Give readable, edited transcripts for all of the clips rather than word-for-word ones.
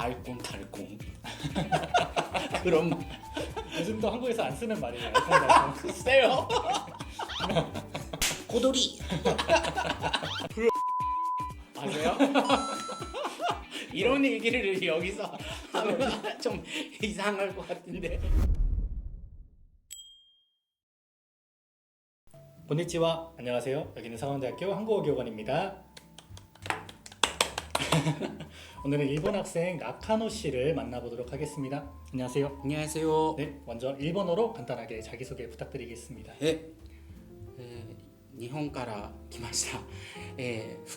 알콩달콩 그런 요즘도 한국에서 안 쓰는 말이에요. 알콩달콩. 글쎄요. 고돌이 아세요? 이런 얘기를 여기서 하면 좀 이상할 것 같은데. konnichiwa. 안녕하세요. 여기는 상원대학교 한국어교원입니다. 오늘은 일본 학생 나카노 씨를 만나보도록 하겠습니다. 안녕하세요. 안녕하세요. 네, 먼저 일본어로 간단하게 자기소개 부탁드리겠습니다. 日本から来ました、老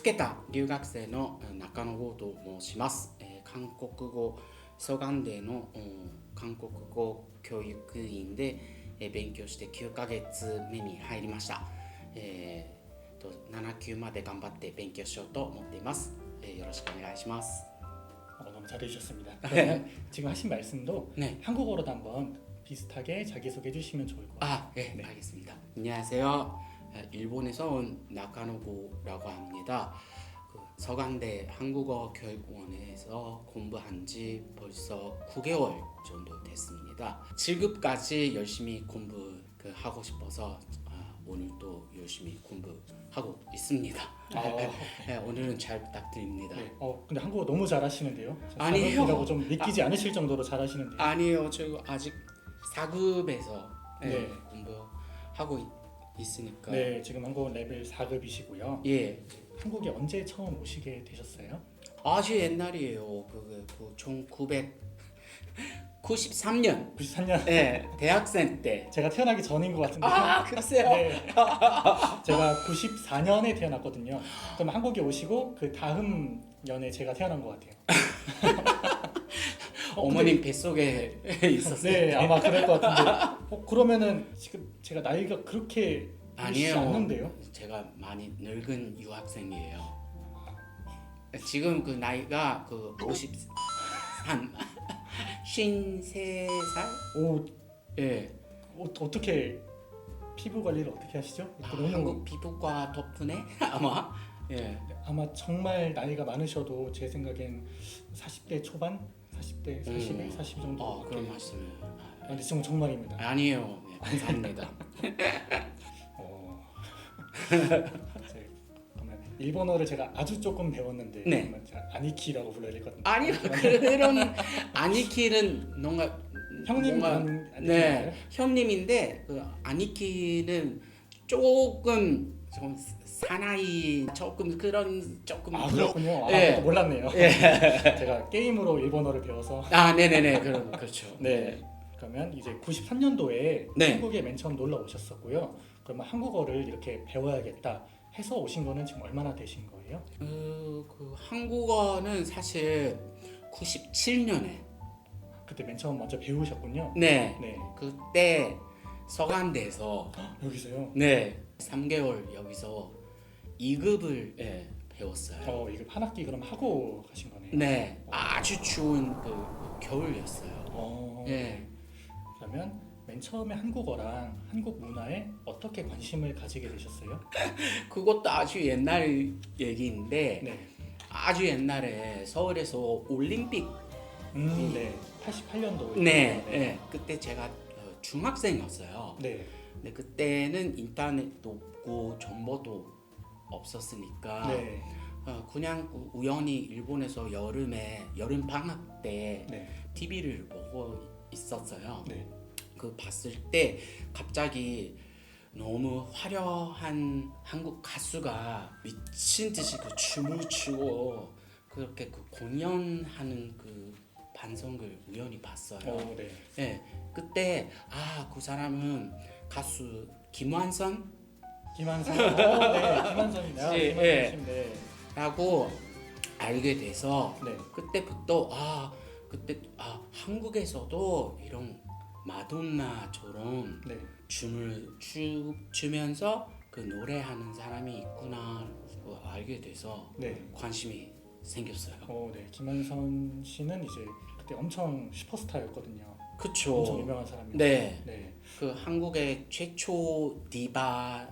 けた留学生の中野剛と申します、韓国語ソガンデの韓国語教育院で、勉強して9ヶ月目に入りました、7級まで頑張って勉強しようと思っています、よろしくお願いします。 너무 잘해주셨습니다. 그러면 지금 하신 말씀도 네. 한국어로도 한번 비슷하게 자기소개해 주시면 좋을 것 같아요. 네, 알겠습니다. 안녕하세요. 일본에서 온 나카노고라고 합니다. 서강대 한국어교육원에서 공부한 지 벌써 9개월 정도 됐습니다. 7급까지 열심히 공부하고 싶어서 오늘도 열심히 공부하고 있습니다. 오늘은 잘 부탁드립니다. 네. 근데 한국어 너무 잘하시는데요. 아니에요. 이라고 좀 믿기지 않으실 정도로 잘하시는데요. 아니에요. 저 아직 4급에서 네. 공부하고 있으니까. 네, 지금 한국어 레벨 4급이시고요. 예. 한국에 언제 처음 오시게 되셨어요? 아주 옛날이에요. 1993년. 93년. 네, 대학생 때. 제가 태어나기 전인 것 같은데. 글쎄요. 네. 제가 94년에 태어났거든요. 그럼 한국에 오시고 그 다음 년에 제가 태어난 것 같아요. 어머님 뱃속에 있었어요. 네, 아마 그럴 것 같은데. 그러면은 지금 제가 나이가 그렇게 보이시지 아니에요. 않는데요? 제가 많이 늙은 유학생이에요. 지금 그 나이가 53, 53살? 오, 예. 어떻게 피부 관리를 어떻게 하시죠? 한국 피부과 덕분에 아마. 예. 아마 정말 나이가 많으셔도 제 생각엔 40대 초반, 40대 41, 40 정도. 그런 말씀을. 근데 지금 정말입니다. 아니에요. 네, 감사합니다. 그러면 일본어를 제가 아주 조금 배웠는데 네. 그러면 제가 아니키라고 불러야 될것 같은데. 아니요. 그런 아니키는 뭔가 형님 뭔가 그런 네, 아니키인가요? 형님인데 그 아니키는 조금 좀 사나이 조금 그렇군요. 예. 그것도 몰랐네요. 예. 제가 게임으로 일본어를 배워서. 네네네. 그렇죠. 네. 그러면 이제 93년도에 네. 한국에 맨 처음 놀러 오셨었고요. 그러면 한국어를 이렇게 배워야겠다 해서 오신 거는 지금 얼마나 되신 거예요? 그 한국어는 사실 97년에 그때 맨 처음 먼저 배우셨군요. 네. 네. 그때 서강대에서 여기서요. 네 3개월 여기서 2급을 배웠어요. 이거 한 학기 그럼 하고 가신 거네요. 네, 아주 추운 그 겨울이었어요. 네. 그러면 맨 처음에 한국어랑 한국 문화에 어떻게 관심을 가지게 되셨어요? 그것도 아주 옛날 얘기인데 네. 아주 옛날에 서울에서 올림픽 네. 88년도. 네, 그때 제가 중학생이었어요. 네. 근데 그때는 인터넷도 없고 정보도 없었으니까 네. 그냥 우연히 일본에서 여름 방학 때 네. TV를 보고 있었어요. 네. 그 봤을 때 갑자기 너무 화려한 한국 가수가 미친 듯이 그 춤을 추고 그렇게 그 공연하는 그 방송을 우연히 봤어요. 네. 네, 그때 그 사람은 가수 김완선 김한선. 네. 김한선. 예. 네. 라고 알게 돼서 네. 그때부터 한국에서도 이런 마돈나처럼 네. 춤을 추면서 그 노래하는 사람이 있구나 알게 돼서 네. 관심이 생겼어요. 네. 김한선 씨는 이제 그때 엄청 슈퍼스타였거든요. 그쵸. 엄청 유명한 사람이에요. 네. 네. 그 한국의 최초 디바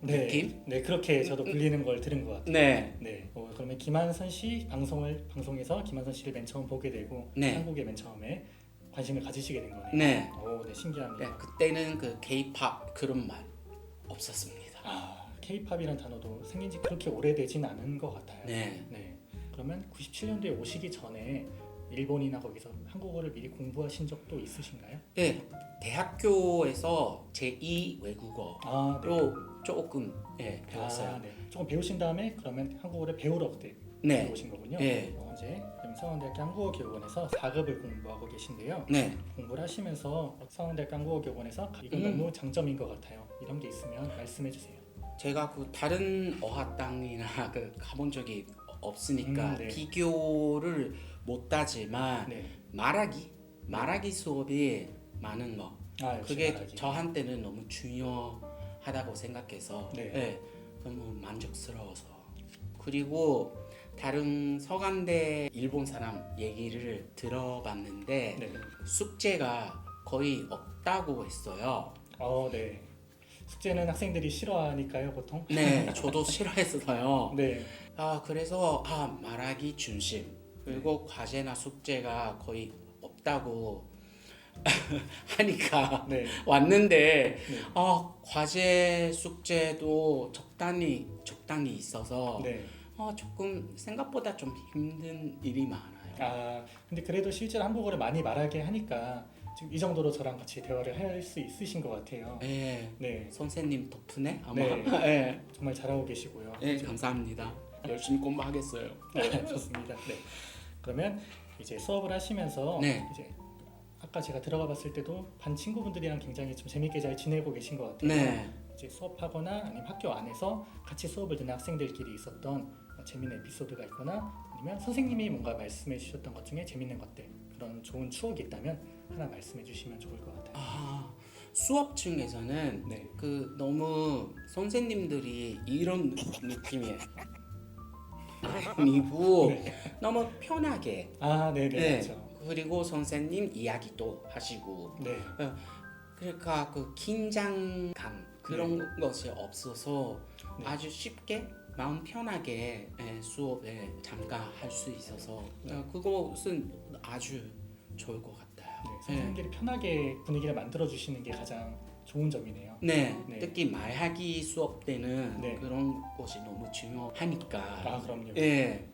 네, 느낌? 네 그렇게 저도 불리는 걸 들은 것 같아요. 네, 네, 그러면 김한선 씨 방송에서 김한선 씨를 맨 처음 보게 되고 네. 한국에 맨 처음에 관심을 가지시게 된 거네요. 네. 오, 네 네, 신기합니다. 그때는 그 K-팝 그런 말 없었습니다. 아, K-팝이란 단어도 생긴 지 그렇게 오래되진 않은 것 같아요. 네. 네. 그러면 97년도에 오시기 전에 일본이나 거기서 한국어를 미리 공부하신 적도 있으신가요? 네, 대학교에서 제2 외국어로 아, 네. 조금 배웠어요. 아, 네. 조금 배우신 다음에 그러면 한국어를 배우러 그때 네, 오신 거군요. 네. 이제 서강대학교 한국어교육원에서 4급을 공부하고 계신데요. 네. 공부를 하시면서 서강대학교 한국어교육원에서 이건 너무 장점인 것 같아요. 이런 게 있으면 말씀해 주세요. 제가 그 다른 어학당이나 그 가본 적이 없으니까 네. 비교를 못하지만 네. 말하기 수업이 많은 거 아, 역시 그게 말하기. 저한테는 너무 중요하다고 생각해서 네. 너무 만족스러워서 그리고 다른 서강대 일본 사람 얘기를 들어봤는데 네. 숙제가 거의 없다고 했어요. 네. 숙제는 학생들이 싫어하니까요, 보통. 네, 저도 싫어했어요. 네. 그래서 말하기 중심 그리고 과제나 숙제가 거의 없다고 하니까 네. 왔는데 네. 과제 숙제도 적당히 있어서 네. 조금 생각보다 좀 힘든 일이 많아요. 아, 근데 그래도 실제로 한국어를 많이 말하게 하니까 지금 이 정도로 저랑 같이 대화를 할 수 있으신 것 같아요. 네, 네. 선생님 덕분에 아마 네. 네, 정말 잘하고 계시고요. 네, 감사합니다. 열심히 공부하겠어요. 좋습니다. 네. 그러면 이제 수업을 하시면서 네. 이제 아까 제가 들어가 봤을 때도 반 친구분들이랑 굉장히 좀 재밌게 잘 지내고 계신 것 같아요. 네, 이제 수업하거나 아니면 학교 안에서 같이 수업을 듣는 학생들끼리 있었던 재밌는 에피소드가 있거나 아니면 선생님이 뭔가 말씀해 주셨던 것 중에 재밌는 것들 그런 좋은 추억이 있다면 하나 말씀해 주시면 좋을 것 같아요. 수업 중에서는 네. 그 너무 선생님들이 이런 느낌이에요. 아니고 너무 편하게 네네 네. 그렇죠. 그리고 선생님 이야기도 하시고 네. 그러니까 그 긴장감 그런 것이 없어서 네. 아주 쉽게 마음 편하게 수업에 참가할 수 있어서 그것은 아주 좋을 것 같아요. 네, 선생님들이 편하게 분위기를 만들어 주시는 게 가장 좋은 점이네요. 네, 네. 특히 말하기 수업 때는 네. 그런 것이 너무 중요하니까. 그럼요. 예.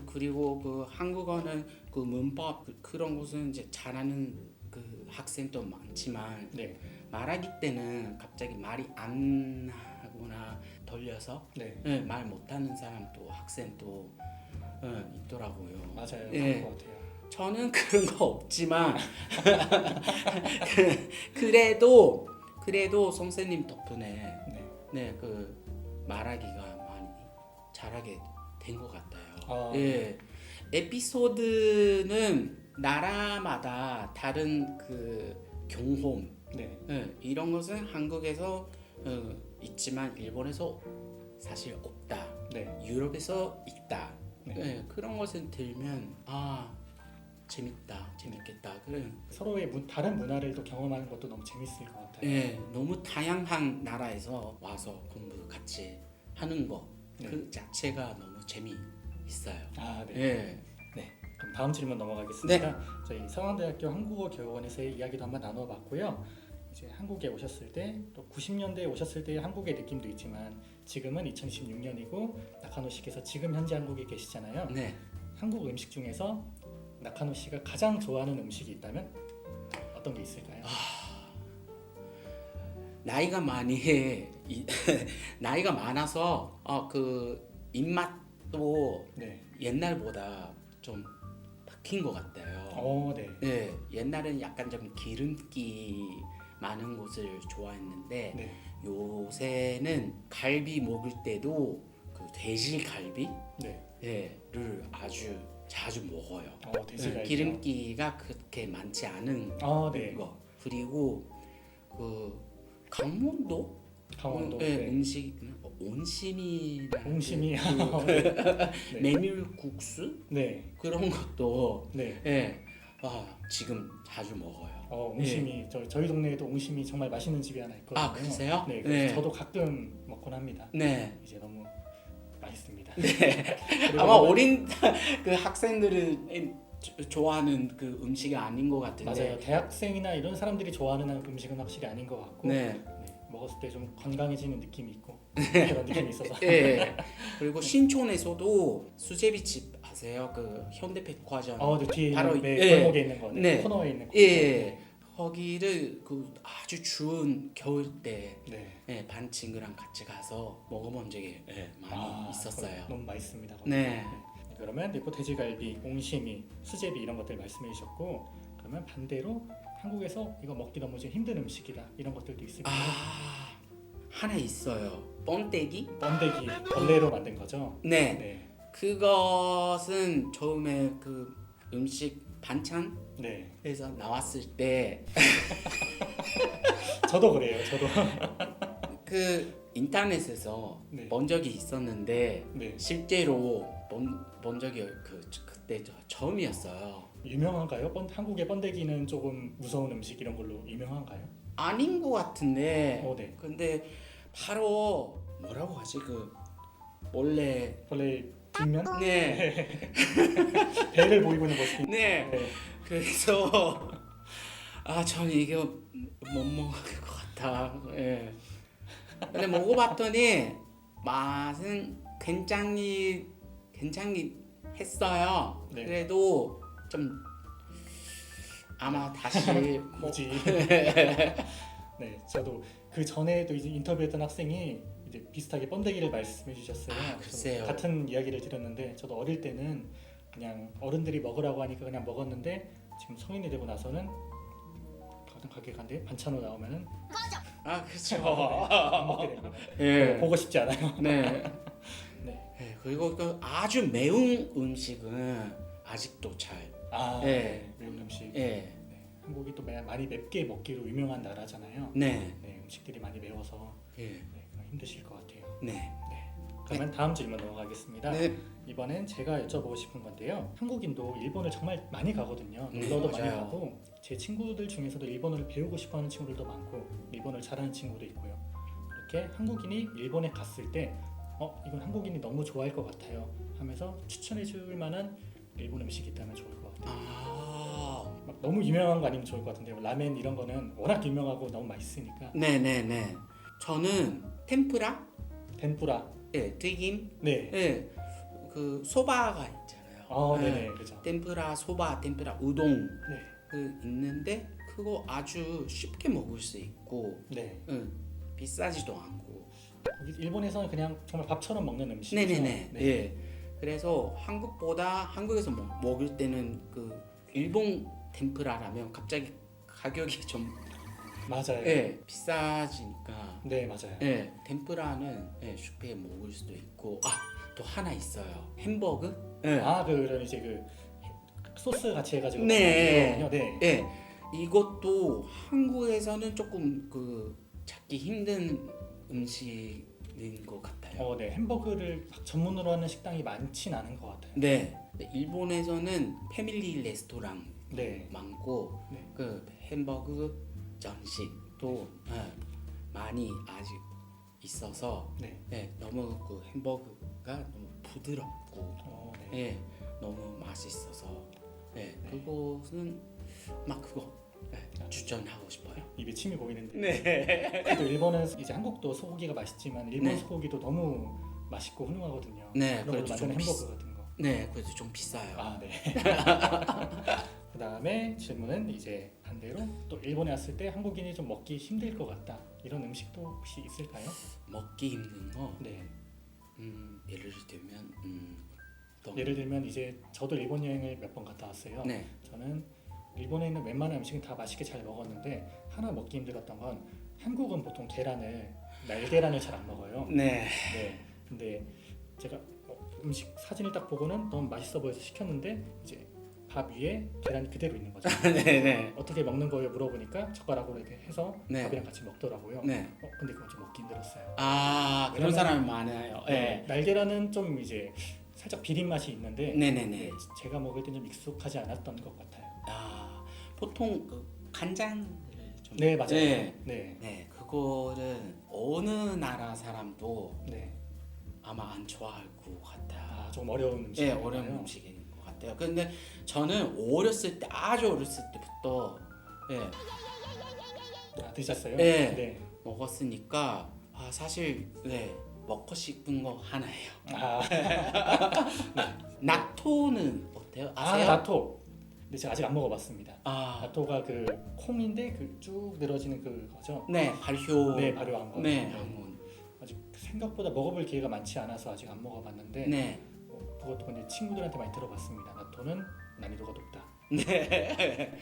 그리고 그 한국어는 그 문법 그런 것은 이제 잘하는 그 학생도 많지만 네. 말하기 때는 갑자기 말이 안 하거나 돌려서 네. 말 못하는 사람도 학생도 있더라고요. 맞아요. 예. 그런 것 같아요. 저는 그런 거 없지만 그래도 선생님 덕분에 네. 그 말하기가 많이 잘하게 된 것 같아요. 네. 에피소드는 나라마다 다른 그 경험 네. 이런 것은 한국에서 있지만 일본에서 사실 없다. 네. 유럽에서 있다. 네. 그런 것을 들면 재밌겠다. 그런 서로의 다른 문화를 또 경험하는 것도 너무 재밌을 것 같아요. 너무 다양한 나라에서 와서 공부 같이 하는 거 그 자체가 너무 재미있어요. 네. 그럼 다음 질문 넘어가겠습니다. 저희 서강대학교 한국어교육원에서의 이야기도 한번 나눠봤고요. 이제 한국에 오셨을 때 또 90년대에 오셨을 때의 한국의 느낌도 있지만 지금은 2016년이고 나카노 씨께서 지금 현재 한국에 계시잖아요. 네. 한국 음식 중에서 나카노 씨가 가장 좋아하는 음식이 있다면 어떤 게 있을까요? 나이가 많아서 그 입맛도 네. 옛날보다 좀 바뀐 것 같아요. 네. 옛날엔 약간 좀 기름기 많은 것을 좋아했는데 네. 요새는 갈비 먹을 때도 그 돼지 갈비를 네. 아주 자주 먹어요. 돼지갈비요? 기름기가 그렇게 많지 않은 네. 거. 그리고 그 강원도 네. 음식 온심이 옹심이. 메밀국수 네. 그런 것도 네. 지금 자주 먹어요. 옹심이 저희 동네에도 옹심이 정말 맛있는 집이 하나 있거든요. 아, 그러세요? 네, 네. 저도 가끔 먹곤 합니다. 네. 이제 너무 맛있습니다. 네. 그리고 아마 어린 그 학생들은 좋아하는 그 음식이 아닌 것 같은데. 맞아요. 대학생이나 이런 사람들이 좋아하는 음식은 확실히 아닌 것 같고 네. 네, 먹었을 때 좀 건강해지는 느낌이 있고 그런 느낌이 있어서 예. 그리고 신촌에서도 수제비집 아세요? 그 현대백화점. 네, 뒤에 바로 있는 예. 골목에 있는 거, 네. 코너에 있는 거. 예. 거기를 그 아주 추운 겨울 때 네. 반 친구랑 같이 가서 먹어본 적이 많이 있었어요. 너무 맛있습니다. 거기. 네. 그러면 리포 돼지갈비, 옹심이, 수제비 이런 것들 말씀해 주셨고 그러면 반대로 한국에서 이거 먹기 너무 좀 힘든 음식이다 이런 것들도 있을까요? 하나 있어요. 번데기? 번데기, 벌레로 만든 거죠? 네. 네. 그것은 처음에 그 음식 반찬에서 네. 나왔을 때 저도 그래요. 저도. 그 인터넷에서 네. 본 적이 있었는데 네. 실제로 본 적이 그때 처음이었어요. 유명한가요? 한국의 번데기는 조금 무서운 음식 이런 걸로 유명한가요? 아닌 것 같은데. 네. 근데 바로 뭐라고 하지 그 원래 벌레 뒷면? 네. 배를 보이고 있는 모습이. 네. 네. 그래서 저는 이거 못 먹을 것 같아. 예. 근데 먹어봤더니 맛은 괜찮이 했어요. 네. 그래도 좀 아마 다시 뭐지? 네, 저도 그 전에도 이제 인터뷰했던 학생이 이제 비슷하게 번데기를 말씀해 주셨어요. 글쎄요. 저도 같은 이야기를 들었는데 저도 어릴 때는 그냥 어른들이 먹으라고 하니까 그냥 먹었는데 지금 성인이 되고 나서는 가게 간데 반찬으로 나오면은 그렇죠. 안 먹게 됩니다. 예. 보고 싶지 않아요. 네. 네. 네. 그리고 그 아주 매운 음식은 아직도 잘. 네. 매운 음식. 예. 네. 한국이 또 많이 맵게 먹기로 유명한 나라잖아요. 네. 네, 음식들이 많이 매워서 예. 네, 힘드실 것 같아요. 네. 그러면 다음 질문 넘어가겠습니다. 네. 이번엔 제가 여쭤보고 싶은 건데요. 한국인도 일본을 정말 많이 가거든요. 네, 놀러도 많이 맞아요. 가고 제 친구들 중에서도 일본어를 배우고 싶어하는 친구들도 많고 일본을 잘하는 친구도 있고요. 이렇게 한국인이 일본에 갔을 때 이건 한국인이 너무 좋아할 것 같아요 하면서 추천해 줄 만한 일본 음식이 있다면 좋을 것 같아요. 막 너무 유명한 거 아니면 좋을 것 같은데요. 라멘 이런 거는 워낙 유명하고 너무 맛있으니까. 네네네. 저는 템푸라, 덴푸라. 튀김, 네. 그 소바가 있잖아요. 네네, 그죠. 템푸라 소바, 템푸라 우동 네. 그 있는데 그거 아주 쉽게 먹을 수 있고, 네. 비싸지도 않고. 거기 일본에서는 그냥 정말 밥처럼 먹는 음식이죠. 네네네. 예. 그래서 한국에서 먹을 때는 그 일본 템푸라라면 갑자기 가격이 좀 맞아요. 비싸지니까. 네, 맞아요. 템푸라는 쉽게 먹을 수도 있고. 또 하나 있어요. 햄버거. 그런 이제 그 소스 같이 해가지고. 네. 먹는 네. 이것도 한국에서는 조금 그 찾기 힘든 음식인 것 같아요. 네. 햄버거를 막 전문으로 하는 식당이 많진 않은 것 같아요. 네. 일본에서는 패밀리 레스토랑 네. 많고 네. 그 햄버거 전식도 많이 아직 있어서 네. 너무 그 햄버거가 너무 부드럽고 네. 너무 맛있어서 그것은 그거 추천하고 싶어요. 입에 침이 고이는데. 네. 또 일본은 이제 한국도 소고기가 맛있지만 일본 네. 소고기도 너무 맛있고 훌륭하거든요. 네, 그런 걸로 그래도 좀 만드는 햄버거 같은 거. 네, 그래도 좀 비싸요. 네. 그다음에 질문은 이제 반대로 또 일본에 왔을 때 한국인이 좀 먹기 힘들 것 같다. 이런 음식도 혹시 있을까요? 먹기 힘든 거. 네. 예를 들면 예를 들면 이제 저도 일본 여행을 몇 번 갔다 왔어요. 네. 저는 일본에 있는 웬만한 음식은 다 맛있게 잘 먹었는데 하나 먹기 힘들었던 건 한국은 보통 날계란을 잘 안 먹어요. 네. 근데 제가 음식 사진을 딱 보고는 너무 맛있어 보여서 시켰는데 이제 밥 위에 계란이 그대로 있는 거죠. 네네. 어떻게 먹는 거예요? 물어보니까 젓가락으로 이렇게 해서 네. 밥이랑 같이 먹더라고요. 네. 근데 그건 좀 먹기 힘들었어요. 그런 사람이 많아요. 네. 날계란은 좀 이제 살짝 비린 맛이 있는데 네네네. 제가 먹을 때 좀 익숙하지 않았던 것 같아요. 보통 그 간장을 좀 네, 맞아요. 네, 네. 네, 그거는 어느 나라 사람도 네. 아마 안 좋아할 것 같아요. 좀 어려운 음식. 네, 어려운 음식인 것 같아요. 근데 저는 어렸을 때 아주 어렸을 때부터 네, 드셨어요? 네. 네. 먹었으니까 사실 네, 먹고 싶은 거 하나예요. 나토는 어때요? 아세요? 나토. 근데 제가 아직 안 먹어봤습니다. 아, 나토가 그 콩인데 그 쭉 늘어지는 그거죠? 네, 발효. 네, 발효한 거. 네, 한번. 아직 생각보다 먹어볼 기회가 많지 않아서 아직 안 먹어봤는데 네. 그것도 근데 친구들한테 많이 들어봤습니다. 나토는 난이도가 높다. 네.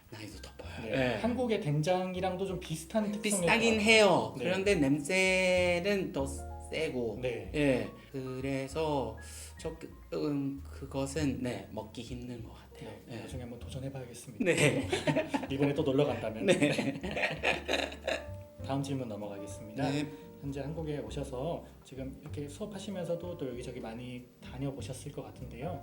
난이도 덮어요. 네. 네. 한국의 된장이랑도 좀 비슷한 특성일 비슷하긴 것 같아요. 해요. 네. 그런데 냄새는 더 세고. 네. 예. 그래서 조금 그것은 네, 먹기 힘든 것 같아요. 네. 예. 나중에 한번 도전해봐야겠습니다. 네. 이번에 또 놀러 간다면. 네. 다음 질문 넘어가겠습니다. 네. 현재 한국에 오셔서 지금 이렇게 수업하시면서도 또 여기저기 많이 다녀보셨을 것 같은데요.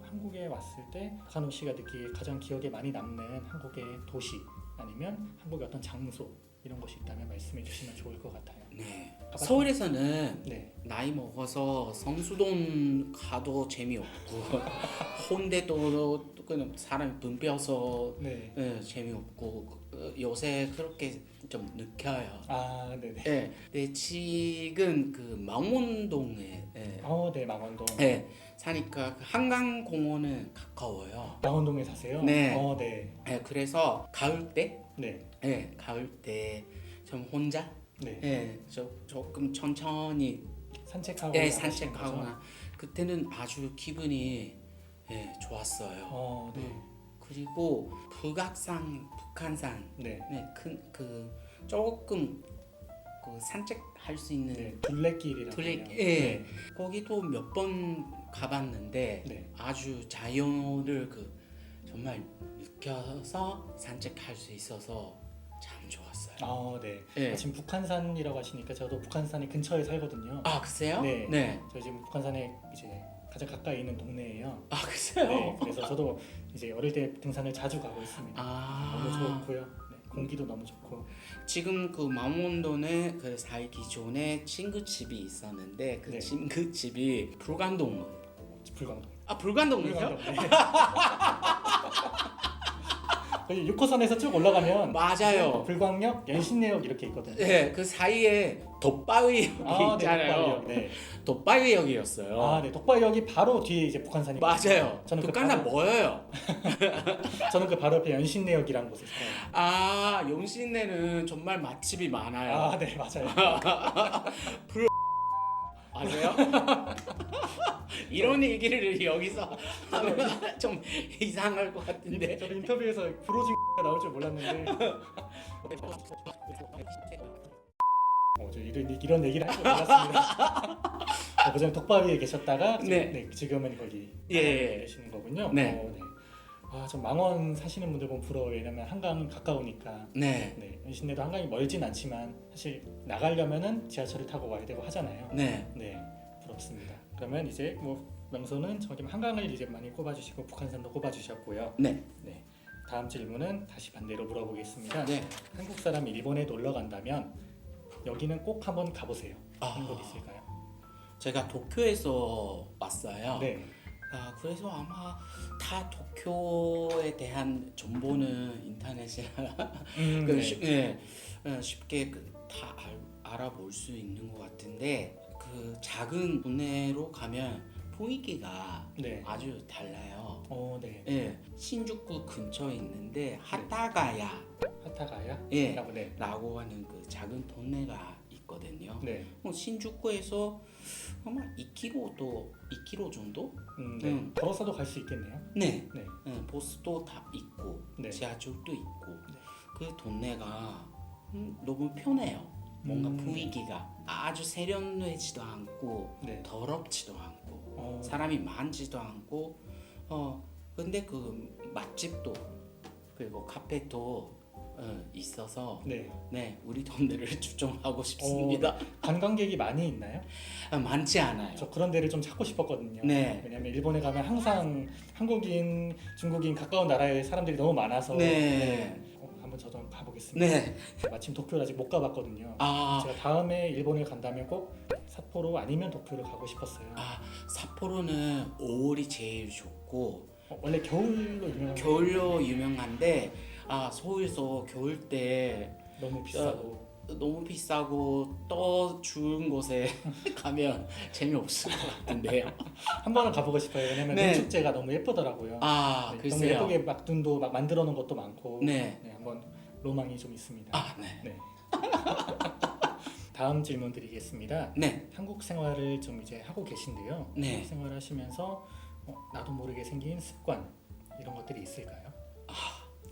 한국에 왔을 때 박한우 씨가 느끼기에 가장 기억에 많이 남는 한국의 도시 아니면 한국의 어떤 장소 이런 것이 있다면 말씀해 주시면 좋을 것 같아요. 네. 서울에서는 네. 나이 먹어서 성수동 가도 재미없고 홍대도 그냥 사람이 붐벼서 네. 재미없고 요새 그렇게 좀 느껴요. 네네. 네. 근데 지금 그 망원동에 네, 망원동. 사니까 그 한강공원은 가까워요. 망원동에 사세요? 네. 네. 그래서 가을 때, 네. 가을 때 좀 혼자, 네. 조금 천천히 산책하고 산책하거나 그때는 아주 기분이 좋았어요. 네. 그리고 북한산, 네. 큰 그 조금 그 산책할 수 있는 네. 둘레길이라고 해요. 네. 거기도 몇 번 가봤는데 네. 아주 자연을 그 정말 느껴서 산책할 수 있어서 참 좋았어요. 네. 네. 지금 북한산이라고 하시니까 저도 북한산이 근처에 살거든요. 글쎄요? 네. 네. 저 지금 북한산에 이제 가장 가까이 있는 동네예요. 글쎄요? 네. 그래서 저도 이제 어릴 때 등산을 자주 가고 있습니다. 너무 좋고요. 네. 공기도 너무 좋고. 지금 그 망원동에 그 살기 전에 친구 집이 있었는데 그 네. 친구 집이 불광동. 불광동. 불광동이요? 불광동. 네. 거기 6호선에서 쭉 올라가면 맞아요. 불광역, 연신내역 이렇게 있거든요. 네, 그 사이에 돋바위역이 있잖아요. 네. 돋바위역이었어요. 네. 독바역이 바로 뒤에 이제 북한산이 맞아요. 저는 북한산 뭐예요? 저는 그 바로 옆에 연신내역이라는 곳에 살아요. 용신내는 정말 맛집이 많아요. 네, 맞아요. 아세요? 이런 얘기를 여기서 하면 좀 이상할 것 같은데. 저도 인터뷰에서 브로징가 나올 줄 몰랐는데 저 이런 얘기를 할 줄 몰랐습니다. 그전 독바위에 계셨다가 지금은 거기 계시는 거군요. 네. 좀 망원 사시는 분들 보면 부러워요. 왜냐면 한강 가까우니까. 네. 연신내도 한강이 멀진 않지만 사실 나가려면은 지하철을 타고 와야 되고 하잖아요. 네. 부럽습니다. 그러면 이제 명소는 저기 한강을 이제 많이 꼽아주시고 북한산도 꼽아주셨고요. 네. 다음 질문은 다시 반대로 물어보겠습니다. 네. 한국 사람이 일본에 놀러 간다면 여기는 꼭 한번 가보세요. 하는 곳 있을까요? 제가 도쿄에서 왔어요. 네. 그래서 아마 다 도쿄에 대한 정보는 인터넷에 쉽게 다 알아볼 수 있는 것 같은데 그 작은 동네로 가면 분위기가 아주 달라요. 네. 신주쿠 근처에 있는데 하타가야 라고 하는 그 작은 동네가 있거든요. 네. 신주쿠에서 아마 2km 정도? 걸어서도 갈 수 있겠네요. 네. 버스도 다 있고 지하철도 있고 네. 그 동네가 너무 편해요. 뭔가 분위기가 아주 세련되지도 않고 더럽지도 않고 사람이 많지도 않고 근데 그 맛집도 그리고 카페도 있어서 네. 네, 우리 동네를 추천하고 싶습니다. 관광객이 많이 있나요? 많지 않아요. 저 그런 데를 좀 찾고 싶었거든요. 네. 왜냐하면 일본에 가면 항상 한국인, 중국인 가까운 나라의 사람들이 너무 많아서 네. 한번 저도 가보겠습니다. 네. 마침 도쿄를 아직 못 가봤거든요. 아, 제가 다음에 일본을 간다면 꼭 삿포로 아니면 도쿄를 가고 싶었어요. 삿포로는 5월이 제일 좋고 원래 겨울로 유명한 겨울로 유명한데 서울에서 겨울 때 너무 비싸고 너무 비싸고 또 추운 곳에 가면 재미없을 것 같은데요. 한 번은 가보고 싶어요. 왜냐면 네. 눈 축제가 너무 예쁘더라고요. 네, 너무 글쎄요. 예쁘게 막 눈도 막 만들어 놓은 것도 많고 네. 한번 로망이 좀 있습니다. 네. 네. 다음 질문 드리겠습니다. 네. 한국 생활을 좀 이제 하고 계신데요. 네. 한국 생활을 하시면서 나도 모르게 생긴 습관 이런 것들이 있을까요?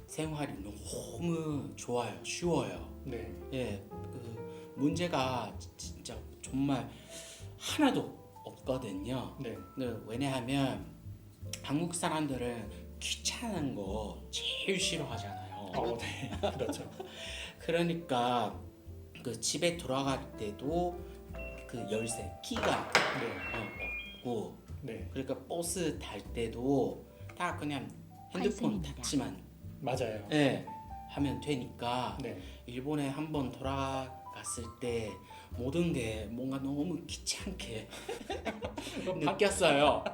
생활이 너무 좋아요. 쉬워요. 네. 예. 문제가 진짜 정말 하나도 없거든요. 네. 왜냐하면 한국 사람들은 귀찮은 거 제일 싫어하잖아요. 네. 그렇죠. 그러니까 집에 돌아갈 때도 열쇠 키가 네. 없고 네. 그러니까 버스 탈 때도 다 그냥 핸드폰 환승입니다. 터치만 맞아요. 하면 되니까 네. 일본에 한번 돌아갔을 때 모든 게 뭔가 너무 귀찮게 느꼈어요.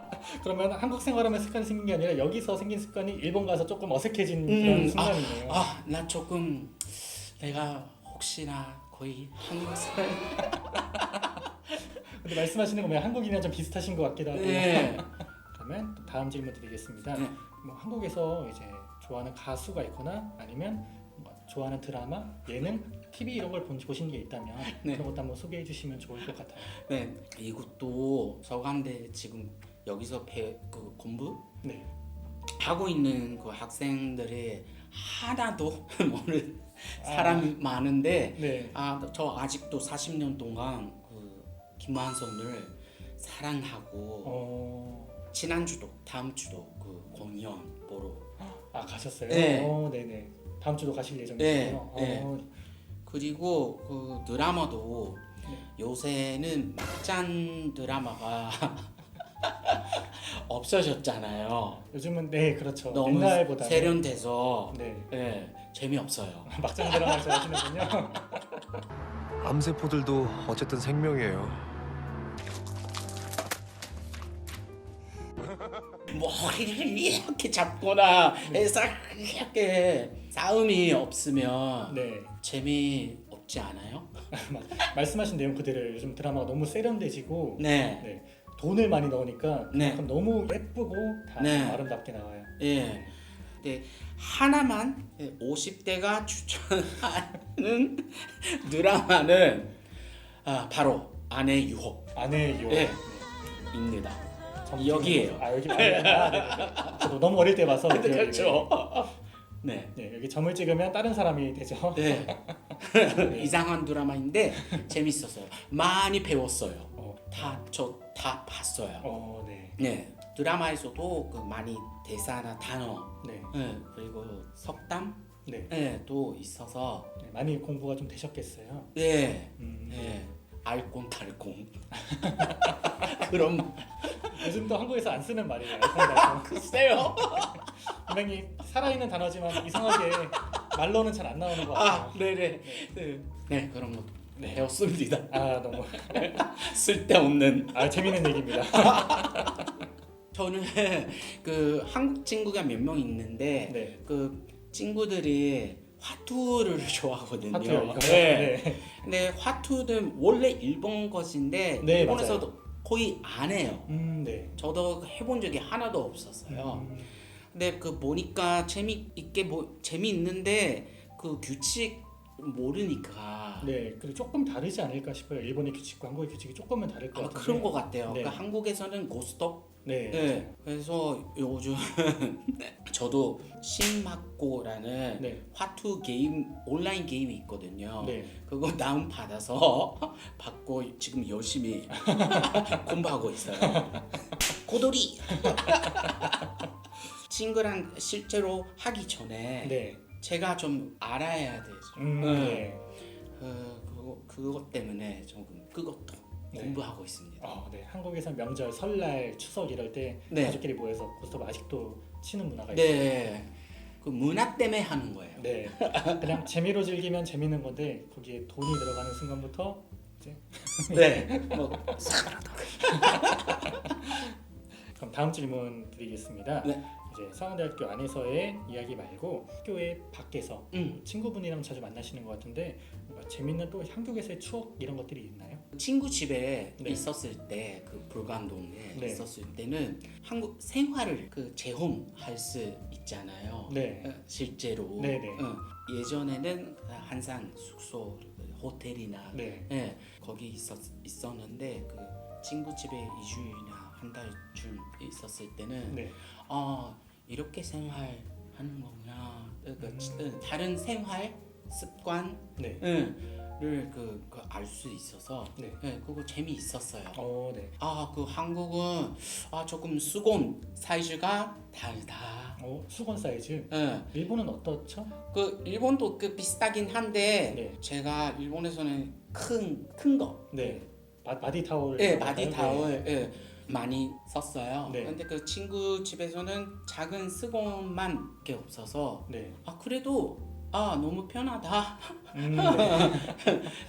그러면 한국 생활하면 습관이 생긴 게 아니라 여기서 생긴 습관이 일본 가서 조금 어색해진 그런 순간이네요. 나 조금 내가 혹시나 거의 한국 사람. 근데 말씀하시는 거 보면 한국인이랑 좀 비슷하신 것 같기도 하고. 네. 그러면 또 다음 질문 드리겠습니다. 네. 뭐 한국에서 이제 좋아하는 가수가 있거나 아니면 뭐 좋아하는 드라마, 예능, TV 이런 걸 보신 게 있다면 네. 그런 것도 한번 소개해 주시면 좋을 것 같아요. 네, 이것도 서강대 지금 여기서 공부 네. 하고 있는 그 학생들이 하나도 모르는 사람이 많은데 네. 저 아직도 40년 동안 김완선을 사랑하고 지난주도 다음 주도 공연 보러 가셨어요? 네. 네네. 다음 주도 가실 예정이시고요. 네. 그리고 드라마도 요새는 막장 드라마가 없어졌잖아요. 요즘은 네 그렇죠. 너무 옛날보다는 세련돼서 네. 재미없어요. 막장 드라마 좋아하시는군요. 암세포들도 어쨌든 생명이에요. 머리를 이렇게 잡거나 해서 이렇게 싸움이 없으면 네. 재미없지 않아요? 말씀하신 내용 그대로 요즘 드라마가 너무 세련돼지고 네. 돈을 많이 넣으니까 네. 그만큼 너무 예쁘고 다 네. 아름답게 나와요. 예. 근데 하나만 50대가 추천하는 드라마는 바로 아내 유혹 아내의 유혹. 예. 입니다. 여기에요. 여기 네. 저도 너무 어릴 때 봐서 그렇죠. 네. 여기 점을 찍으면 다른 사람이 되죠. 네. 이상한 드라마인데 재밌었어요. 많이 배웠어요. 저 다 봤어요. 네. 네. 드라마에서도 많이 대사나 단어, 네. 그리고 석담, 네. 또 있어서 많이 공부가 좀 되셨겠어요. 네. 알콩달콩 그럼 요즘도 한국에서 안 쓰는 말이에요. 알콩달콩. 글쎄요. 분명히 살아있는 단어지만 이상하게 말로는 잘 안 나오는 것 같아요. 네네. 네, 그런 거 배웠습니다. 너무 쓸데없는. 재밌는 얘기입니다. 저는 한국 친구가 몇 명 있는데 네. 친구들이 화투를 좋아하거든요. 화투요? 네. 근데 화투는 원래 일본 것인데 네, 일본에서도 거의 안 해요. 네. 저도 해본 적이 하나도 없었어요. 근데 보니까 재미있는데 규칙 모르니까 네, 그리고 조금 다르지 않을까 싶어요. 일본의 규칙과 한국의 규칙이 조금은 다를 것 같은데. 그런 것 같아요. 네. 한국에서는 고스톱. 네. 그래서 요즘 저도 신맞고라는 화투 게임 온라인 게임이 있거든요. 네. 그거 다운 받아서 받고 지금 열심히 공부하고 있어요. 고돌이. 친구랑 실제로 하기 전에 제가 좀 알아야 되죠. 네. 그것 때문에 조금 그것도 네. 공부하고 있습니다. 네. 한국에서 명절, 설날, 추석 이럴 때 네. 가족끼리 모여서 고스톱 아직도 치는 문화가 있어요. 네, 그 문화 때문에 하는 거예요. 네. 그냥 재미로 즐기면 재밌는 건데 거기에 돈이 들어가는 순간부터 이제 네, 뭐 그럼 다음 질문 드리겠습니다. 네. 이제 서강대학교 안에서의 이야기 말고 학교의 밖에서 친구분이랑 자주 만나시는 것 같은데 뭔가 재밌는 또 한국에서의 추억 이런 것들이 있나요? 친구 집에 네. 있었을 때 그 불광동에 네. 있었을 때는 한국 생활을 그 체험할 수 있잖아요. 네. 실제로. 네네. 예전에는 항상 숙소, 호텔이나 네. 예, 거기 있었는데 그 친구 집에 2주일이나 한 달쯤 있었을 때는 네. 이렇게 생활하는 거구나. 다른 생활 습관 네. 를 알 수 있어서 네. 그거 재미있었어요. 네. 그 한국은 조금 수건 사이즈가 다르다. 수건 사이즈. 예. 일본은 어떻죠? 그 일본도 비슷하긴 한데 네. 제가 일본에서는 큰 거. 네. 바디 타올. 예, 바디 타월 많이 썼어요. 네. 근데 그 친구 집에서는 작은 수건만밖에 없어서 네. 그래도 너무 편하다. 네.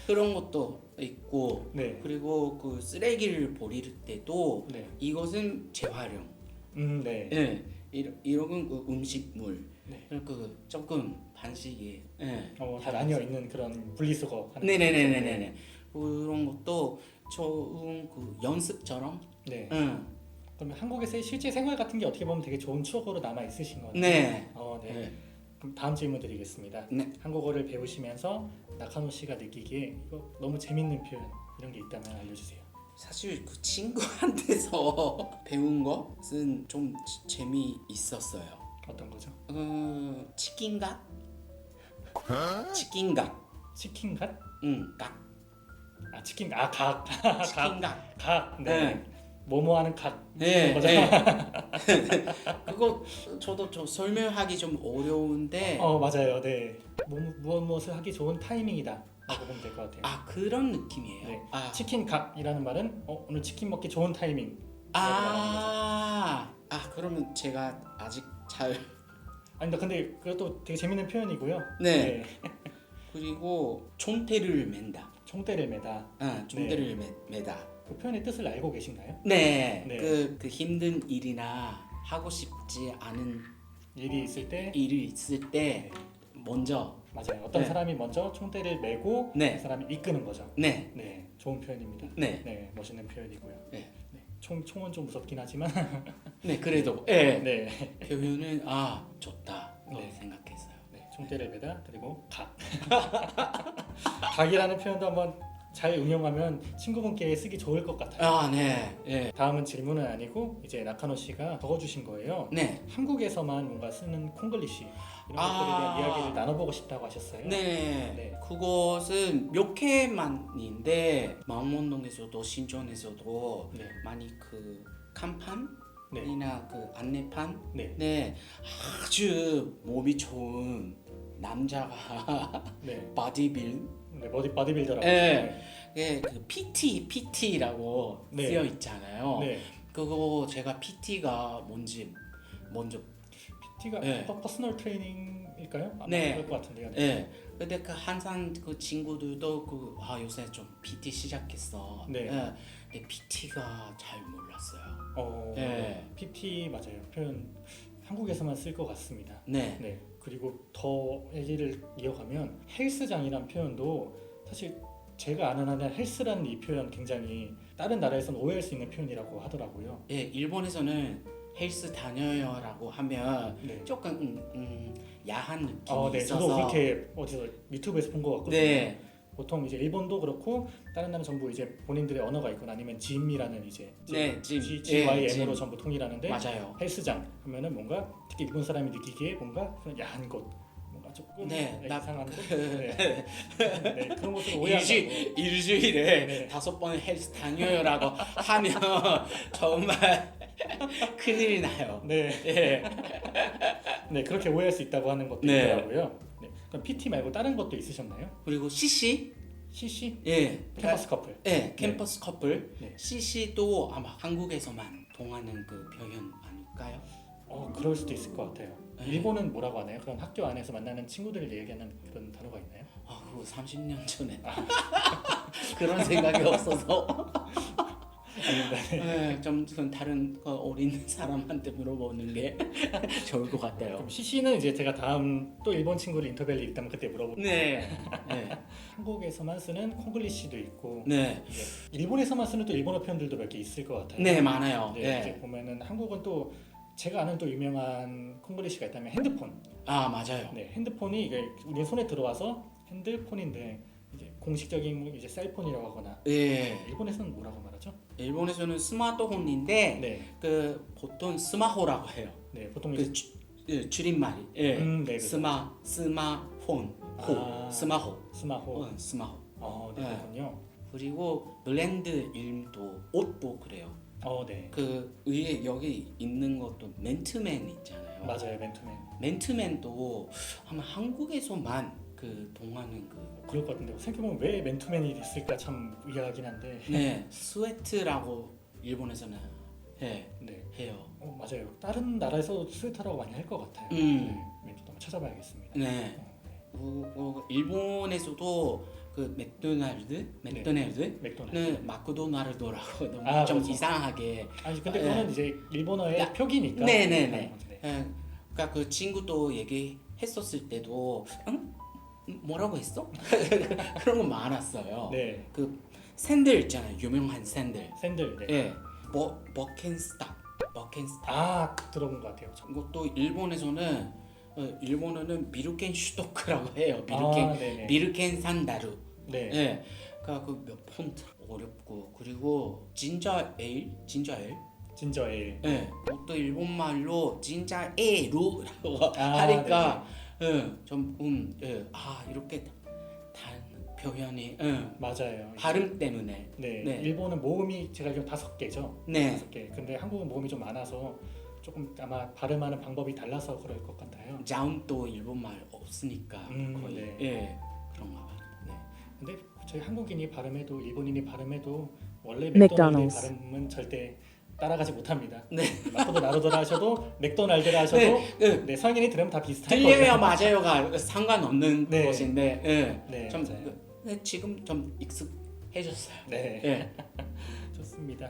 그런 것도 있고 네. 그리고 그 쓰레기를 버릴 때도 네. 이것은 재활용. 네. 예. 이런 그 음식물. 네. 그 조금 반식이. 예. 다 나뉘어 있는 그런 분리수거 하는 네네네네네. 그런 것도 좋은 그 연습처럼. 네. 응. 그러면 한국에서의 실제 생활 같은 게 어떻게 보면 되게 좋은 추억으로 남아 있으신 것 같아요. 네. 네. 네. 그럼 다음 질문 드리겠습니다. 네. 한국어를 배우시면서 나카노 씨가 느끼기에 이거 너무 재밌는 표현 이런 게 있다면 알려주세요. 사실 그 친구한테서 배운 것은 좀 재미있었어요. 어떤 거죠? 치킨각? 치킨각. 치킨갓? 각. 치킨 각. 치킨각. 각. 네. 뭐뭐하는 각. 네. 거죠? 네. 그거 저도 좀 설명하기 좀 어려운데. 맞아요. 네. 무엇을 하기 좋은 타이밍이다. 라고 보면 될 것 같아요. 그런 느낌이에요. 네. 치킨 각이라는 말은 오늘 치킨 먹기 좋은 타이밍. 그러면 제가 아직 잘. 근데 그것도 되게 재밌는 표현이고요. 네. 그리고 총대를 맨다. 총대를 매다. 총대를 매다. 그 표현의 뜻을 알고 계신가요? 네. 네. 그 힘든 일이나 하고 싶지 않은 일이 있을 때 때 먼저. 맞아요. 어떤 네. 사람이 먼저 총대를 메고 네. 그 사람이 이끄는 거죠. 네. 네, 좋은 표현입니다. 네. 멋있는 표현이고요. 네. 총은 좀 무섭긴 하지만 네, 그래도 네. 네. 표현은 좋다. 네. 생각했어요. 네, 총대를 매다 그리고 각. 각이라는 표현도 한번 잘 응용하면 친구분께 쓰기 좋을 것 같아요. 네. 네. 다음은 질문은 아니고 이제 나카노 씨가 적어주신 거예요. 네. 한국에서만 뭔가 쓰는 콩글리시 이런 것들에 대한 이야기를 나눠보고 싶다고 하셨어요. 네. 그것은 몇 개만인데 망원동에서도 신촌에서도 네. 많이 그 간판이나 네. 그 안내판 네. 아주 몸이 좋은 남자가 네. 바디빌더라고. 네. 그 PT라고 네. 쓰여 있잖아요. 네. 그거 제가 PT가 뭔지 먼저. PT가 네. 퍼스널 트레이닝일까요? 네. 그럴 것 같은데요. 네. 근데 그 항상 그 친구들도 요새 좀 PT 시작했어. 네. 근데 PT가 잘 몰랐어요. 네. PT 맞아요. 표현 한국에서만 쓸 것 같습니다. 네. 네. 그리고 더 얘기를 이어가면 헬스장이란 표현도 사실 제가 아는 한은 헬스라는 이 표현 굉장히 다른 나라에서는 오해할 수 있는 표현이라고 하더라고요. 예, 일본에서는 헬스 다녀요라고 하면 네. 조금 야한 느낌이 네. 있어서. 저도 그렇게 어디서 유튜브에서 본 것 같거든요. 네. 보통 이제 일본도 그렇고 다른 나라는 전부 이제 본인들의 언어가 있거나 아니면 짐이라는 이제 GYM으로 전부 통일하는데 맞아요. 헬스장 하면은 뭔가 특히 일본 사람이 느끼기에 뭔가 그런 야한 곳, 뭔가 조금 이상한 곳, 네, 그런 것을 오해한다고. 일주일에 네. 5번 헬스 다녀요라고 하면 정말 큰일이 나요. 네. 예. 네, 그렇게 오해할 수 있다고 하는 것도 네. 있더라고요. 네. 그럼 PT 말고 다른 것도 있으셨나요? 그리고 CC, CC? 예, 캠퍼스 커플. 예, 캠퍼스 커플. 네. CC도 아마 한국에서만 통하는 그 표현 아닐까요? 그럴 수도 있을 것 같아요. 네. 일본은 뭐라고 하나요? 그럼 학교 안에서 만나는 친구들을 얘기하는 그런 단어가 있나요? 아, 그거 30년 전에 그런 생각이 없어서 네, 좀 다른 그 어린 사람한테 물어보는 게 좋을 것 같아요. 그럼 CC는 이제 제가 다음 또 일본 친구를 인터뷰할 일 있다면 그때 물어볼게요. 네, 네, 한국에서만 쓰는 콩글리시도 있고 네, 이제 일본에서만 쓰는 또 일본어 표현들도 몇 개 있을 것 같아요. 네, 많아요. 네, 네. 이제 보면은 한국은 또 제가 아는 또 유명한 콩글리시가 있다면 핸드폰. 아, 맞아요. 네, 핸드폰이 이게 우리 손에 들어와서 핸드폰인데 이제 공식적인 이제 셀폰이라고 하거나 예, 일본에서는 뭐라고 말하죠? 일본에서는 스마트폰인데 네, 그 보통 스마호라고 해요. 네 보통 그 이제 줄임말이. 예. 네, 그렇죠. 스마폰, 아. 스마호, 스마호. 스마호. 네, 네. 그렇군요. 그리고 브랜드 이름도 옷도 그래요. 네, 그 위에 여기 있는 것도 맨투맨 있잖아요. 맞아요, 맨투맨. 맨투맨도 아마 한국에서만 그 동하는 그 그럴 것 같은데 생각해보면 왜 맨투맨이 있을까 참 의아하긴 한데. 네, 스웨트라고 일본에서는 해, 네, 해요. 맞아요. 다른 나라에서 스웨터라고 많이 할 것 같아요. 음. 네, 한번 찾아봐야겠습니다. 네. 네. 일본에서도 그 맥도날드는 맥도날드. 마크도날드라고 너무 아, 좀 그렇죠. 이상하게. 아니 근데 네. 그거는 이제 일본어의 야, 표기니까. 네네네. 하는 건데. 예, 그러니까 그 친구도 얘기했었을 때도 응? 뭐라고 했어? 그런 거 많았어요. 네, 그 샌들 있잖아요. 유명한 샌들. 샌들. 네. 예, 버켄스탁. 들어본 것 같아요. 저. 이것도 일본어는 미르켄 슈토크라고 해요. 네네. 미르켄 산다루. 네. 예, 그러니까 그 몇 폰트 어렵고 그리고 진저 에일. 진저 에일. 예, 또 일본 말로 진짜 에루라고 아, 하니까 이렇게 다른 표현이 맞아요. 발음 때문에 네. 네. 일본은 모음이 제가 알기로 5개죠. 네. 5개. 근데 한국은 모음이 좀 많아서 조금 아마 발음하는 방법이 달라서 그럴 것 같아요. 자운도 일본 말 없으니까 거의 네. 예 그런가 봐. 네. 근데 저희 한국인이 발음해도 일본인이 발음해도 원래 맥도날드의 맥도날드스. 발음은 절대 따라가지 못합니다. 네. 마크도 나르도라 하셔도 맥도날드라 하셔도 네, 성인이 들으면 다 비슷할 거예요. 들려야 맞아요가 상관없는 네. 것인데 네, 좀 맞아요. 지금 좀 익숙해졌어요. 네. 예. 좋습니다.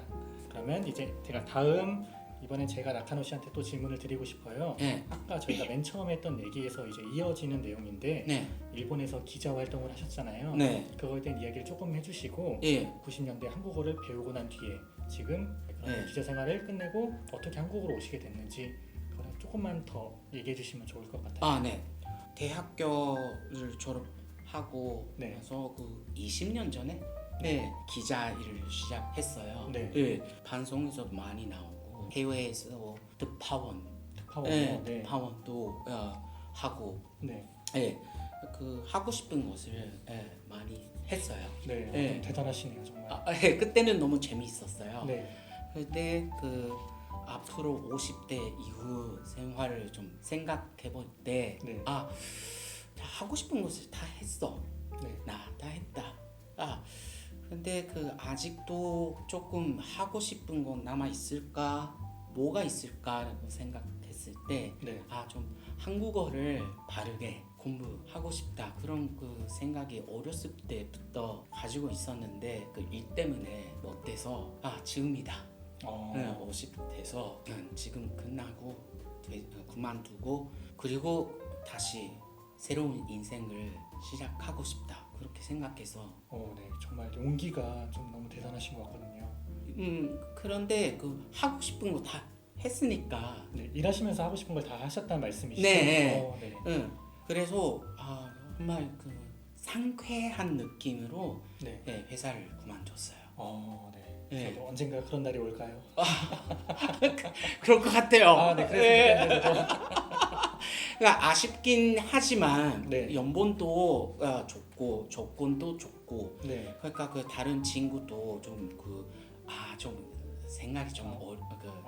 그러면 이제 제가 다음 이번엔 제가 라카노 씨한테 또 질문을 드리고 싶어요. 네. 아까 저희가 맨 처음에 했던 얘기에서 이제 이어지는 내용인데 네. 일본에서 기자 활동을 하셨잖아요. 네. 그거에 대한 이야기를 조금 해주시고 예. 90년대 한국어를 배우고 난 뒤에 지금 그런 네. 기자 생활을 끝내고 어떻게 한국으로 오시게 됐는지 그걸 조금만 더 얘기해 주시면 좋을 것 같아요. 아, 네. 대학교를 졸업하고 네. 나서 그 20년 전에 기자 일을 시작했어요. 네. 예, 방송에서도 많이 나오고 해외에서 특파원, 파워. 네. 네. 특파원도 하고, 네. 그 하고 싶은 것을 많이 했어요. 네. 네. 대단하시네요 정말. 그때는 너무 재미있었어요. 네. 근데 그 앞으로 50대 이후 생활을 좀 생각해 볼 때 네. 다 하고 싶은 것을 다 했어. 네. 나 다 했다. 근데 그 아직도 조금 하고 싶은 건 남아 있을까? 뭐가 있을까라고 생각했을 때 네. 좀 한국어를 바르게 공부하고 싶다. 그런 그 생각이 어렸을 때부터 가지고 있었는데 그 일 때문에 못 돼서 지금이다. 50 돼서 지금 끝나고 그만두고 그리고 다시 새로운 인생을 시작하고 싶다. 그렇게 생각해서 네. 정말 용기가 좀 너무 대단하신 것 같거든요. 그런데 그 하고 싶은 거 다 했으니까 네. 일하시면서 하고 싶은 걸 다 하셨다는 말씀이시죠? 네. 네. 그래서 정말 그 상쾌한 느낌으로 네. 회사를 그만뒀어요. 네. 네. 저도 언젠가 그런 날이 올까요? 그럴 것 같아요. 네. 그랬으면 그러니까 아쉽긴 하지만 네. 연봉도 좋고 조건도 좋고 네. 그러니까 그 다른 친구도 좀 생각이 좀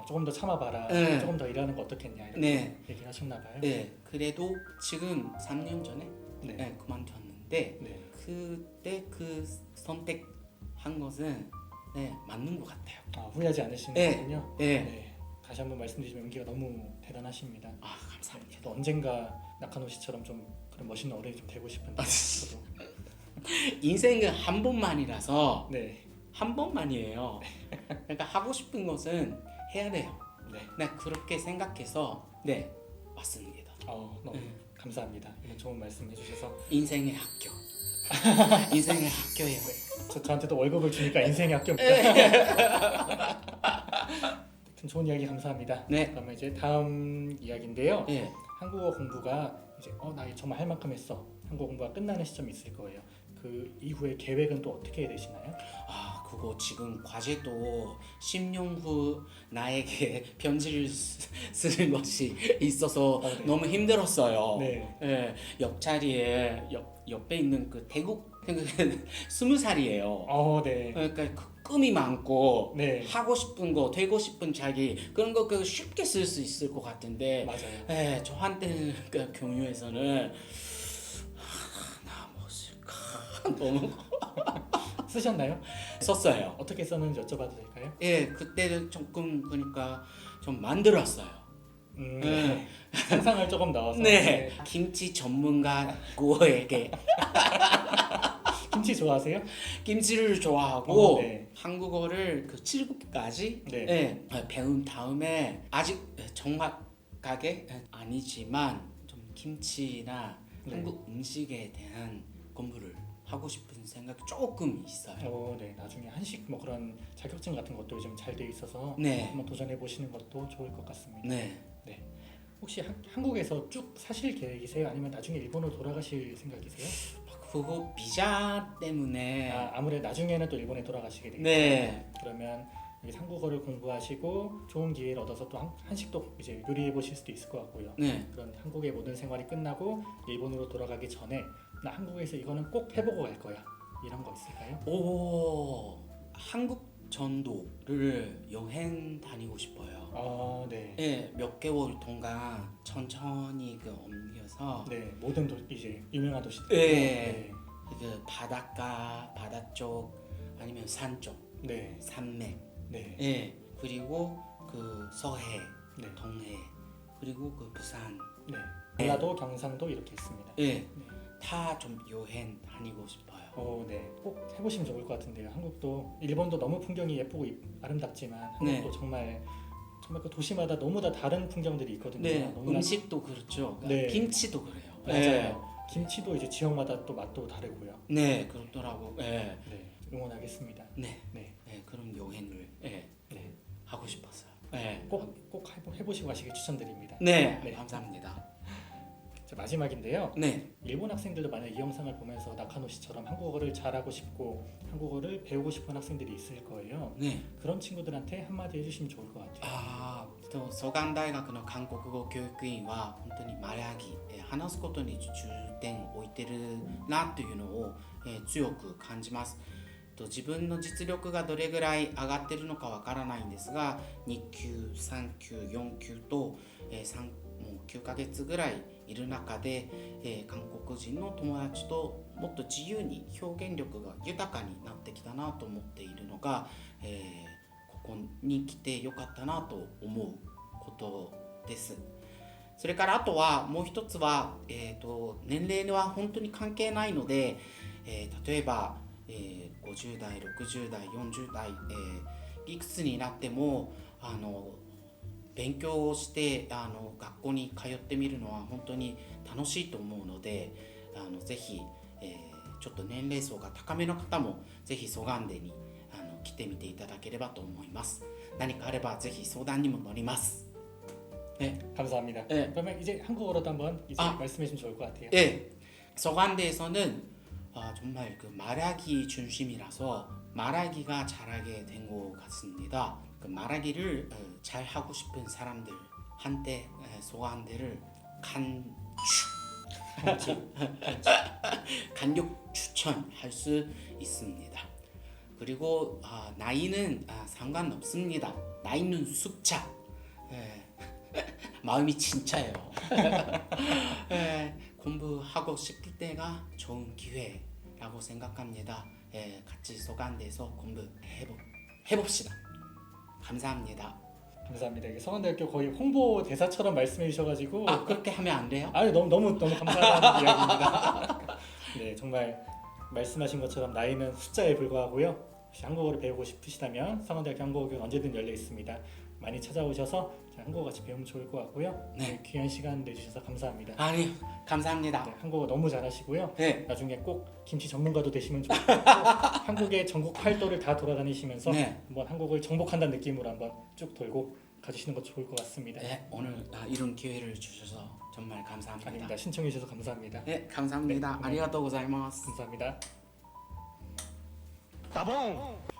조금 더 참아봐라. 네. 조금 더 일하는 거 어떻겠냐 이렇게 네. 얘기하셨나 봐요. 네, 그래도 지금 3년 전에 네. 네, 그만뒀는데 네. 그때 그 선택한 것은 네, 맞는 것 같아요. 후회하지 않으시는 네. 거군요. 네. 네. 다시 한번 말씀드리지만 용기가 너무 대단하십니다. 아, 감사합니다. 저도 언젠가 나카노 씨처럼 좀 그런 멋있는 어른이 좀 되고 싶은데 저도 인생은 한 번만이라서 네. 한 번만이에요. 그러니까 하고 싶은 것은 해야 돼요. 네. 네, 그렇게 생각해서 네, 왔습니다. 너무 감사합니다. 이런 좋은 말씀 해주셔서 인생의 학교. 인생의 학교예요. 저한테도 월급을 주니까 인생의 학교입니다. 하여튼 좋은 이야기 감사합니다. 네. 그러면 이제 다음 이야기인데요. 네. 한국어 공부가 이제 나 정말 할 만큼 했어. 한국어 공부가 끝나는 시점이 있을 거예요. 그 이후에 계획은 또 어떻게 되시나요? 아, 그거 지금 과제도 10년 후 나에게 편지를 쓰는 것이 있어서 네. 너무 힘들었어요. 네. 예, 옆자리에 옆에 있는 그 태국 20살이에요. 네. 그러니까 그 꿈이 많고 네. 하고 싶은 거, 되고 싶은 자기 그런 거 그 쉽게 쓸 수 있을 것 같은데, 맞아요. 예, 저한테는 그 경유에서는 나 뭐 쓸까 너무 쓰셨나요? 썼어요. 어떻게 썼는지 여쭤봐도 될까요? 예, 그때는 조금 그러니까 좀 만들었어요. 네. 상상을 조금 넣어서. 네, 김치 전문가고에게 김치 좋아하세요? 김치를 좋아하고 네. 한국어를 그 7급까지 네. 배운 다음에 아직 정확하게 아니지만 좀 김치나 네. 한국 음식에 대한 공부를 하고 싶은 생각이 조금 있어요. 네. 나중에 한식 뭐 그런 자격증 같은 것도 좀 잘 돼 있어서 네. 한번 도전해 보시는 것도 좋을 것 같습니다. 네. 혹시 한국에서 쭉 사실 계획이세요? 아니면 나중에 일본으로 돌아가실 생각이세요? 그거 비자 때문에 아무래도 나중에는 또 일본에 돌아가시게 되겠죠. 네. 그러면 여기 한국어를 공부하시고 좋은 기회를 얻어서 또 한식도 이제 요리해 보실 수도 있을 것 같고요. 네. 그런 한국의 모든 생활이 끝나고 일본으로 돌아가기 전에 나 한국에서 이거는 꼭 해보고 갈 거야. 이런 거 있을까요? 오, 한국 전도를 여행 다니고 싶어요. 네. 네, 몇 개월 동안 천천히 그 옮겨서 네, 모든 이제 유명한 도시들. 네. 그 바닷가, 바다 쪽 아니면 산 쪽, 네. 산맥, 네. 네. 그리고 그 서해, 네. 동해, 그리고 그 부산, 네. 전라도, 경상도 이렇게 있습니다. 네, 다 좀 여행 다니고 싶어요. 네. 꼭 해보시면 좋을 것 같은데요. 한국도 일본도 너무 풍경이 예쁘고 아름답지만 한국도 정말 그 도시마다 너무 다 다른 풍경들이 있거든요. 네, 너무나 음식도 그렇죠. 네. 김치도 그래요. 맞아요. 김치도 이제 지역마다 또 맛도 다르고요. 네, 그렇더라고. 네, 네, 응원하겠습니다. 네, 네, 네, 그런 여행을 네. 하고 싶었어요. 네, 꼭 해보시고 가시길 추천드립니다. 네, 네. 감사합니다. 자, 마지막인데요. 네, 일본 학생들도 만약 이 영상을 보면서 나카노 씨처럼 한국어를 잘하고 싶고 한국어를 배우고 싶은 학생들이 있을 거예요. 네. 그런 친구들한테 한마디 해주시면 좋을 것 같아요. とソガン大学の韓国語教育院は本当にマラギ話すことに重点を置いてるなというのを強く感じます。自分の実力がどれぐらい上がってるのかわからないんですが、2級、3級、4級ともう9ヶ月ぐらいいる中で韓国人の友達ともっと自由に表現力が豊かになってきたなと思っているのが、ここに来てよかったなと思うことです。それからあとはもう一つは、年齢は本当に関係ないので、例えば、50代、60代、40代、いくつになっても勉強をして学校に通ってみるのは本当に楽しいと思うので、ぜひ、ちょっと年齢層が高めの方もぜひソガンデに来てみていただければと思います。何かあればぜひ相談にも乗ります。 네. 감사합니다. 네. 그러면 이제 한국어로도 한번 이제 말씀해 주면 좋을 것 같아요. 네. 서간대에서는 정말 그 말하기 중심이라서 말하기가 잘하게 된 것 같습니다. 그 말하기를 잘 하고 싶은 사람들한테 서간대를 간력 추천할 수 있습니다. 그리고 나이는 상관없습니다. 나이는 숫자. 예. 마음이 진짜예요. 예. 공부하고 싶을 때가 좋은 기회라고 생각합니다. 예. 같이 서강대에서 공부해봅시다. 감사합니다. 감사합니다. 이게 서강대학교 거의 홍보 대사처럼 말씀해 주셔가지고 그렇게 하면 안 돼요? 너무 감사하다는 이야기입니다. 네, 정말 말씀하신 것처럼 나이는 숫자에 불과하고요. 혹시 한국어를 배우고 싶으시다면 서강대학교 한국어교육 언제든 열려 있습니다. 많이 찾아오셔서 한국어 같이 배우면 좋을 것 같고요. 네. 귀한 시간 내주셔서 감사합니다. 아니요, 감사합니다. 네, 한국어 너무 잘하시고요. 네. 나중에 꼭 김치 전문가도 되시면 좋겠고 한국의 전국 팔도를 다 돌아다니시면서 네. 한번 한국을 정복한다는 느낌으로 한번 쭉 돌고 가주시는 것도 좋을 것 같습니다. 네, 오늘 이런 기회를 주셔서 정말 감사합니다. 아닙니다. 신청해 주셔서 감사합니다. 네, 감사합니다. 네, 아리가또 고자이마스. 감사합니다. 따봉!